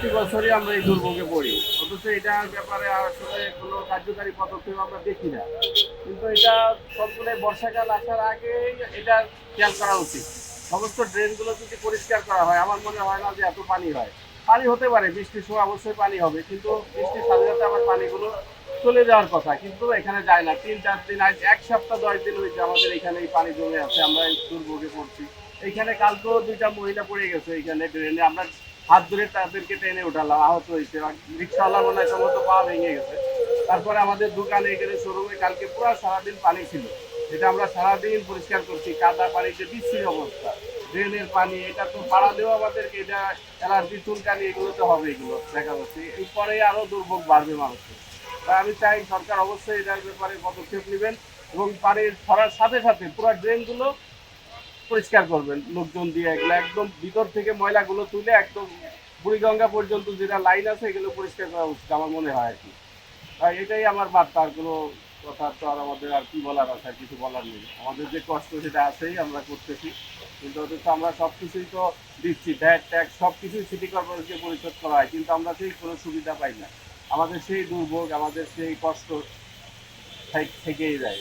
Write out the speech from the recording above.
প্রতি বছরই আমরা এই দুর্ভোগে পড়ি, অথচ এটার ব্যাপারে আসলে কোনো কার্যকারী পদক্ষেপ আমরা দেখি না। কিন্তু এটা সবগুলো বর্ষাকাল আসার আগেই এটা খেয়াল করা উচিত। সমস্ত ড্রেনগুলো যদি পরিষ্কার করা হয়, আমার মনে হয় না যে এত পানি হয়। পানি হতে পারে, বৃষ্টির সময় অবশ্যই পানি হবে, কিন্তু বৃষ্টির সাথে সাথে আমার পানিগুলো চলে যাওয়ার কথা, কিন্তু এখানে যায় না। 3-4 দিন, আজ 1 সপ্তাহ 10 দিন হয়েছে আমাদের এখানে এই পানি জমে আছে, আমরা এই দুর্ভোগে পড়ছি। এইখানে কালকেও 2টা মহিলা পড়ে গেছে এইখানে ড্রেনে, আমরা হাত ধরে তাদেরকে টেনে উঠালাম, আহত হয়েছে। রিক্সাওয়ালা মনে হয় সম্ভবত পা ভেঙে গেছে। তারপরে আমাদের দোকানে এখানে শোরুমে কালকে পুরো সারাদিন পানি ছিল, এটা আমরা সারাদিন পরিষ্কার করছি, কাদা পানিতে বিশ্রী অবস্থা। ড্রেনের পানি, এটা তো পাড়ালেও আমাদেরকে এটা অ্যালার্জি, চুলকানি এগুলো তো হবে, এগুলো দেখা যাচ্ছে এরপরে আরো দুর্ভোগ বাড়বে মানুষের। তাই আমি চাই সরকার অবশ্যই এটার ব্যাপারে পদক্ষেপ নেবেন এবং পানি ছড়ার সাথে সাথে পুরো ড্রেনগুলো পরিষ্কার করবেন লোকজন দিয়ে, এগুলো একদম ভিতর থেকে ময়লাগুলো তুলে একদম বুড়িগঙ্গা পর্যন্ত যেটা লাইন আছে এগুলো পরিষ্কার করা উচিত আমার মনে হয় আর কি। তাই এটাই আমার বার্তা, আর কোনো কথা তো আর আমাদের আর কি বলার আছে, আর কিছু বলার নেই। আমাদের যে কষ্ট সেটা আছেই, আমরা করতেছি, কিন্তু অথচ আমরা সব কিছুই তো দিচ্ছি, ভ্যাট ট্যাক্স সব কিছুই সিটি কর্পোরেশনকে পরিশোধ করা হয়, কিন্তু আমরা সেই কোনো সুবিধা পাই না। আমাদের সেই দুর্ভোগ, আমাদের সেই কষ্ট থেকেই যায়।